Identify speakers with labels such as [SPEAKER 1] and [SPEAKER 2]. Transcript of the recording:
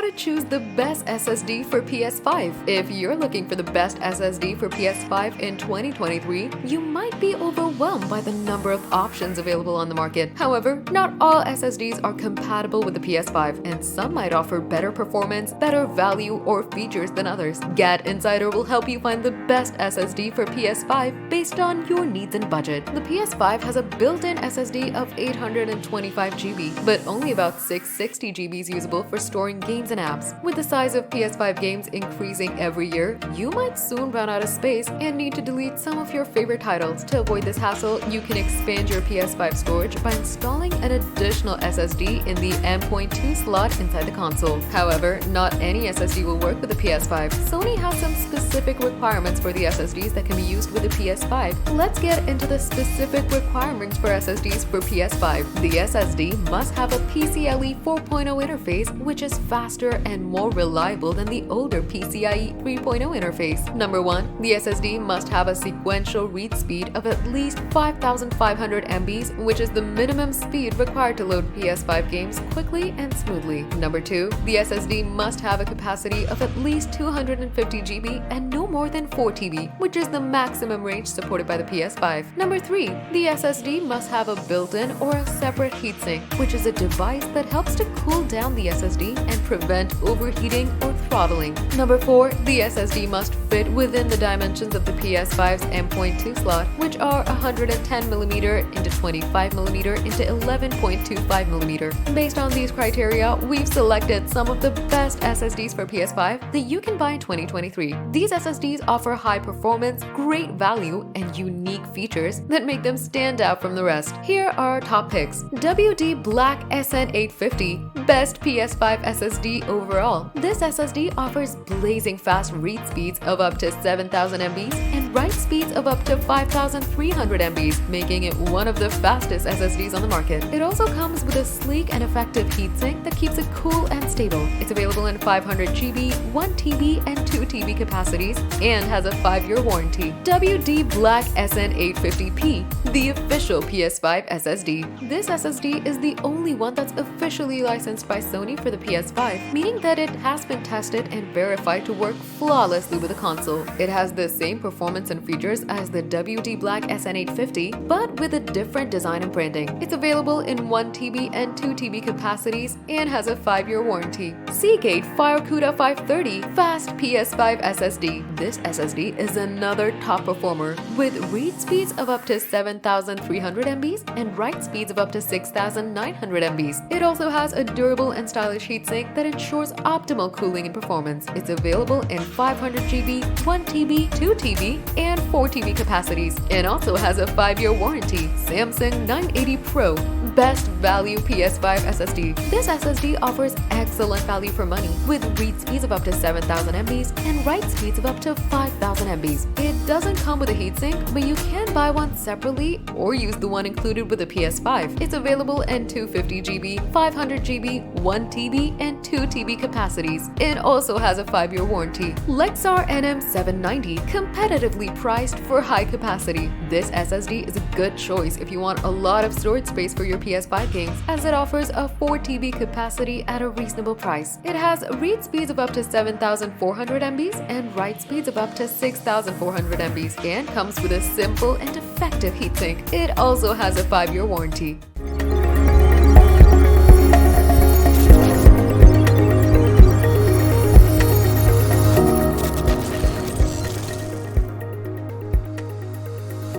[SPEAKER 1] how to choose the best SSD for PS5. If you're looking for the best SSD for PS5 in 2023, you might be overwhelmed by the number of options available on the market. However, not all SSDs are compatible with the PS5, and some might offer better performance, better value, or features than others. Gad Insider will help you find the best SSD for PS5 based on your needs and budget. The PS5 has a built-in SSD of 825 GB, but only about 660 GB is usable for storing games and apps. With the size of PS5 games increasing every year, you might soon run out of space and need to delete some of your favorite titles. To avoid this hassle, you can expand your PS5 storage by installing an additional SSD in the M.2 slot inside the console. However, not any SSD will work with the PS5. Sony has some specific requirements for the SSDs that can be used with the PS5. Let's get into the specific requirements for SSDs for PS5. The SSD must have a PCIe 4.0 interface, which is faster and more reliable than the older PCIe 3.0 interface. Number 1. The SSD must have a sequential read speed of at least 5,500 MBs, which is the minimum speed required to load PS5 games quickly and smoothly. Number 2. The SSD must have a capacity of at least 250 GB and no more than 4 TB, which is the maximum range supported by the PS5. Number 3. The SSD must have a built-in or a separate heatsink, which is a device that helps to cool down the SSD and prevent overheating or throttling. Number 4. The SSD must fit within the dimensions of the PS5's M.2 slot, which are 110mm into 25mm into 11.25mm. Based on these criteria, we've selected some of the best SSDs for PS5 that you can buy in 2023. These SSDs offer high performance, great value, and unique features that make them stand out from the rest. Here are our top picks. WD Black SN850, best PS5 SSD overall. This SSD offers blazing fast read speeds of up to 7,000 MBs and write speeds of up to 5,300 MBs, making it one of the fastest SSDs on the market. It also comes with a sleek and effective heatsink that keeps it cool and stable. It's available in 500 GB, 1 TB, and 2 TB capacities and has a 5-year warranty. WD Black SN850P, the official PS5 SSD. This SSD is the only one that's officially licensed by Sony for the PS5, meaning that it has been tested and verified to work flawlessly with the console. It has the same performance and features as the WD Black SN850, but with a different design and branding. It's available in 1 TB and 2 TB capacities and has a 5-year warranty. Seagate FireCuda 530 Fast PS5 SSD. This SSD is another top performer with read speeds of up to 7,300 MBs and write speeds of up to 6,900 MBs. It also has a durable and stylish heatsink that ensures optimal cooling and performance. It's available in 500 GB, 1 TB, 2 TB, and 4 TB capacities, and also has a 5-year warranty. Samsung 980 Pro, best value PS5 SSD. This SSD offers excellent value for money with read speeds of up to 7,000 MBs and write speeds of up to 5,000 MBs. It doesn't come with a heatsink, but you can buy one separately or use the one included with the PS5. It's available in 250 GB, 500 GB, 1 TB, and 2 TB capacities. It also has a 5-year warranty. Lexar NM790, competitively priced for high capacity. This SSD is a good choice if you want a lot of storage space for your PS5 games, as it offers a 4 TB capacity at a reasonable price. It has read speeds of up to 7,400 MBs and write speeds of up to 6,400 MBs and comes with a simple and effective heatsink. It also has a 5-year warranty.